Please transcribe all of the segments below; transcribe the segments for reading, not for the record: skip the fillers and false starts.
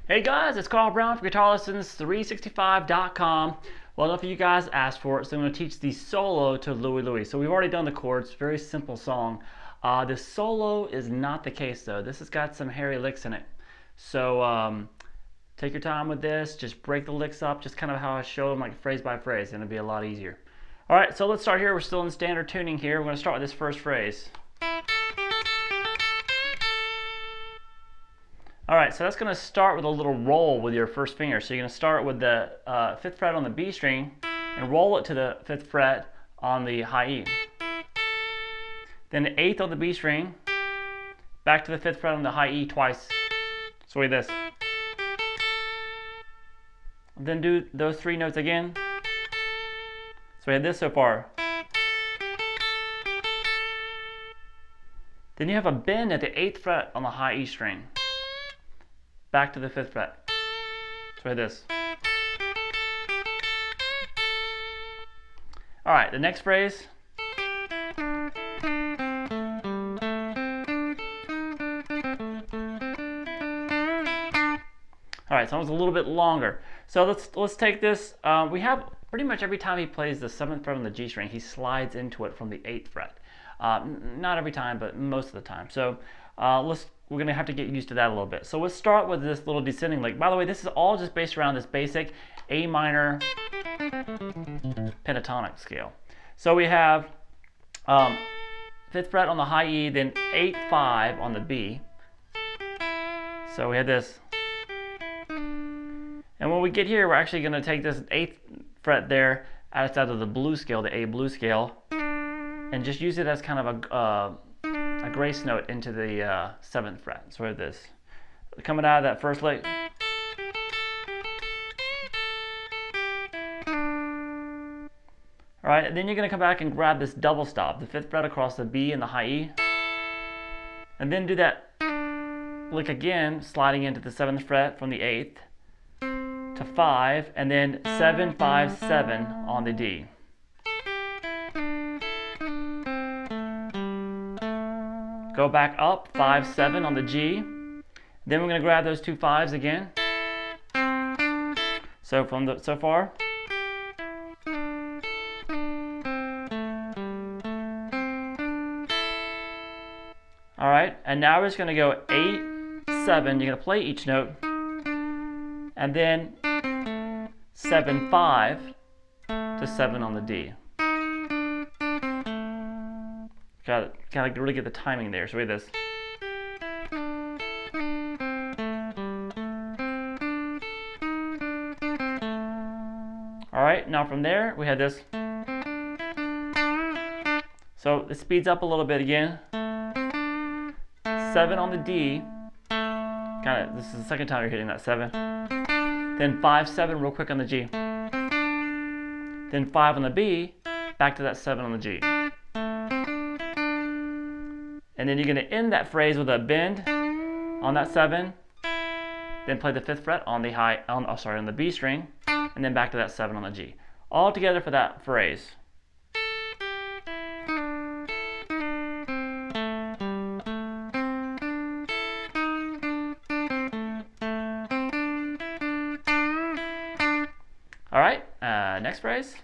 Hey guys, it's Carl Brown from guitarlessons365.com. Well, enough of you guys asked for it, so I'm going to teach the solo to Louie Louie. So we've already done the chords, very simple song. The solo is not the case though. This has got some hairy licks in it. So take your time with this, just break the licks up, just kind of how I show them, like phrase by phrase, and it'll be a lot easier. All right, so let's start here. We're still in standard tuning here. We're going to start with this first phrase. All right, so that's going to start with a little roll with your first finger. So you're going to start with the 5th fret on the B string and roll it to the 5th fret on the high E. Then the 8th on the B string, back to the 5th fret on the high E twice. So like this. Then do those 3 notes again. So we had this so far. Then you have a bend at the 8th fret on the high E string. Back to the 5th fret. So like this. All right, the next phrase. All right, so it's a little bit longer. So let's take this. We have pretty much every time he plays the 7th fret on the G string, he slides into it from the 8th fret. Not every time, but most of the time. So we're going to have to get used to that a little bit. So let's start with this little descending lick. By the way, this is all just based around this basic A minor pentatonic scale. So we have 5th fret on the high E, then 8, 5 on the B. So we had this. And when we get here, we're actually going to take this 8th fret there outside of the blues scale, the A blues scale, and just use it as kind of a grace note into the 7th fret. So we have this. Coming out of that first lick. All right, and then you're going to come back and grab this double stop, the 5th fret across the B and the high E. And then do that lick again, sliding into the 7th fret from the 8th to 5, and then 7, 5, 7 on the D. Go back up, 5, 7 on the G. Then we're going to grab those 2 5s again. So so far. All right, and now we're just going to go 8, 7. You're going to play each note, and then 7, 5 to 7 on the D. Got to really get the timing there. So we have this. All right, now from there we have this. So it speeds up a little bit again. 7 on the D. This is the second time you're hitting that 7. Then 5, 7 real quick on the G. Then 5 on the B. Back to that 7 on the G. And then you're going to end that phrase with a bend on that 7, then play the 5th fret on the on the B string, and then back to that 7 on the G. All together for that phrase. All right, next phrase.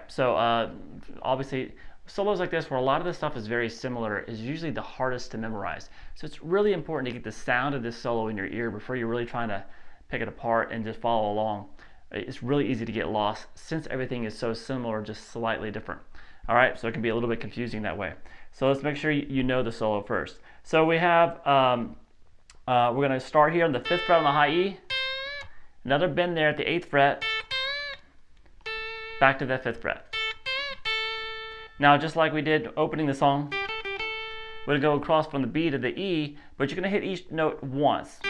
So obviously solos like this, where a lot of the stuff is very similar, is usually the hardest to memorize. So it's really important to get the sound of this solo in your ear before you're really trying to pick it apart and just follow along. It's really easy to get lost since everything is so similar, just slightly different. All right, so it can be a little bit confusing that way. So let's make sure you know the solo first. So we have, we're going to start here on the 5th fret on the high E. Another bend there at the 8th fret, back to the 5th fret. Now, just like we did opening the song, we're going to go across from the B to the E, but you're going to hit each note once.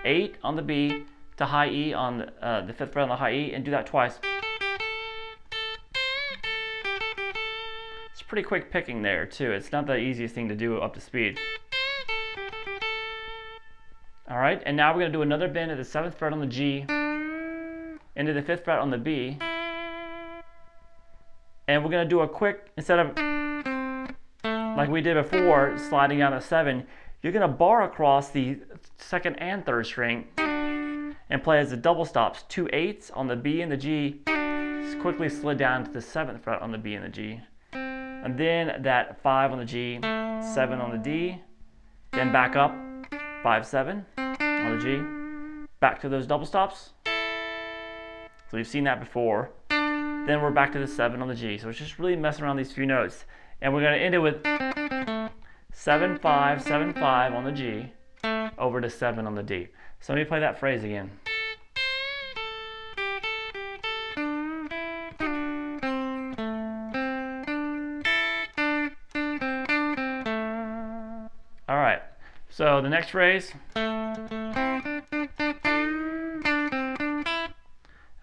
8 on the B to high E on the 5th fret on the high E, and do that twice. It's pretty quick picking there too. It's not the easiest thing to do up to speed. All right, and now we're going to do another bend at the 7th fret on the G, into the 5th fret on the B, and we're going to do a quick, instead of like we did before, sliding down to 7, you're going to bar across the 2nd and 3rd string and play as the double stops, 2 8s on the B and the G, quickly slid down to the 7th fret on the B and the G, and then that 5 on the G, 7 on the D, then back up, 5 7 on the G, back to those double stops. So you've seen that before. Then we're back to the 7 on the G. So it's just really messing around these few notes. And we're going to end it with 7 5 7 5 on the G over to 7 on the D. So let me play that phrase again. All right. So the next phrase.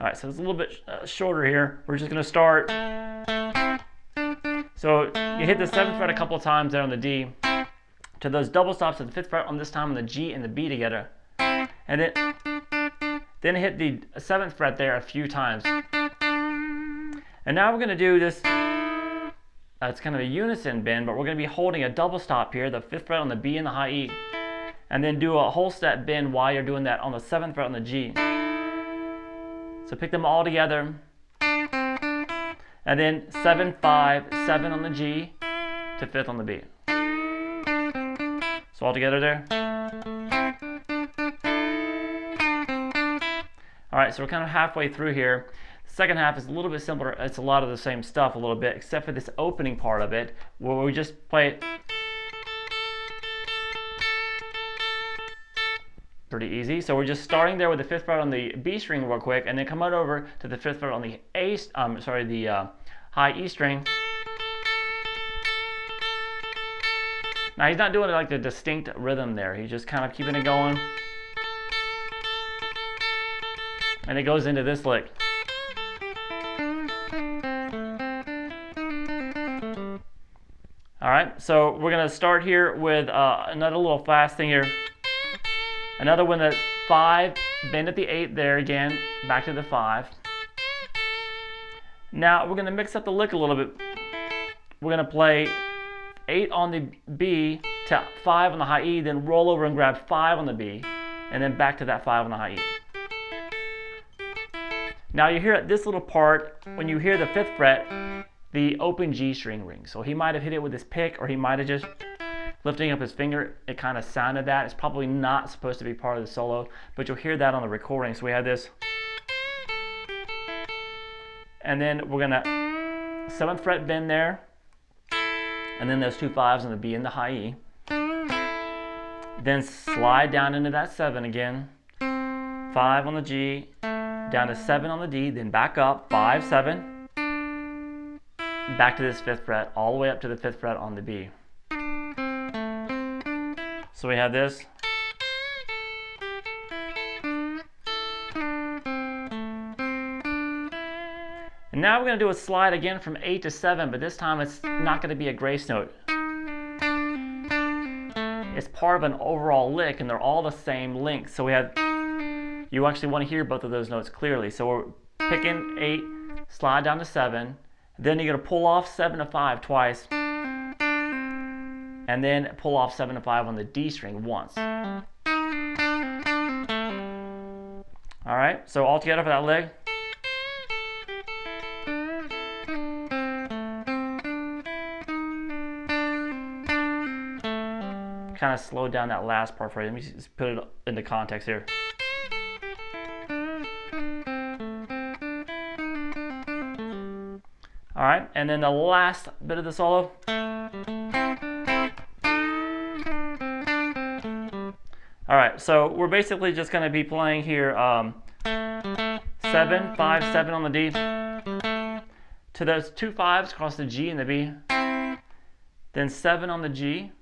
All right, so it's a little bit shorter here. We're just going to start. So you hit the 7th fret a couple of times there on the D, to those double stops at the 5th fret on this time on the G and the B together, and then hit the 7th fret there a few times. And now we're going to do this. It's kind of a unison bend, but we're going to be holding a double stop here, the 5th fret on the B and the high E, and then do a whole step bend while you're doing that on the 7th fret on the G. So pick them all together, and then 7 5 7 on the G to 5th on the B. So all together there. All right, so we're kind of halfway through here. The second half is a little bit simpler. It's a lot of the same stuff a little bit, except for this opening part of it, where we just play it pretty easy. So we're just starting there with the 5th fret on the B string real quick, and then come on over to the 5th fret on the high E string. Now he's not doing it like the distinct rhythm there. He's just kind of keeping it going, and it goes into this lick. All right, so we're gonna start here with another little fast thing here. Another one, that 5, bend at the 8 there again, back to the 5. Now we're going to mix up the lick a little bit. We're going to play 8 on the B to 5 on the high E, then roll over and grab 5 on the B, and then back to that 5 on the high E. Now you hear at this little part, when you hear the 5th fret, the open G string rings. So he might have hit it with his pick, or he might have just lifting up his finger. It kind of sounded that. It's probably not supposed to be part of the solo, but you'll hear that on the recording. So we have this, and then we're gonna 7th fret bend there, and then those 2 5s on the B and the high E. Then slide down into that 7 again, 5 on the G, down to 7 on the D, then back up, 5 7, back to this 5th fret, all the way up to the 5th fret on the B. So we have this. And now we're going to do a slide again from 8 to 7, but this time it's not going to be a grace note. It's part of an overall lick, and they're all the same length. So we have, you actually want to hear both of those notes clearly. So we're picking 8, slide down to 7, then you're going to pull off 7 to 5 twice, and then pull off 7 to 5 on the D string once. All right, so all together for that leg. Kind of slow down that last part for you. Let me just put it into context here. All right, and then the last bit of the solo. All right, so we're basically just going to be playing here 7, 5, 7 on the D, to those 2 5s across the G and the B, then 7 on the G,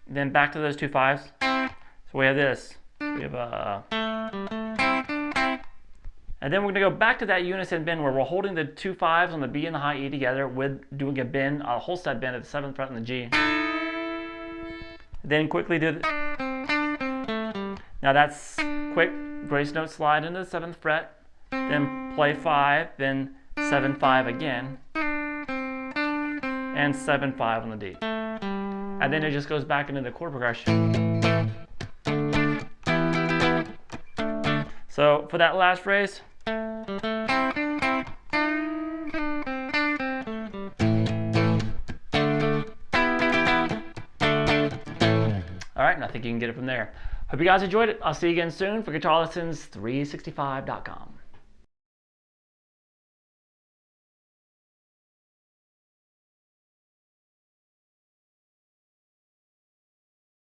then back to those 2 5s. So we have this. We have a, and then we're going to go back to that unison bend where we're holding the 2 5s on the B and the high E together with doing a bend, a whole step bend at the 7th fret on the G. Then quickly do now that's quick grace note slide into the 7th fret, then play 5, then 7 5 again, and 7 5 on the D. And then it just goes back into the chord progression. So for that last phrase, all right, and I think you can get it from there. Hope you guys enjoyed it. I'll see you again soon for guitarlessons365.com.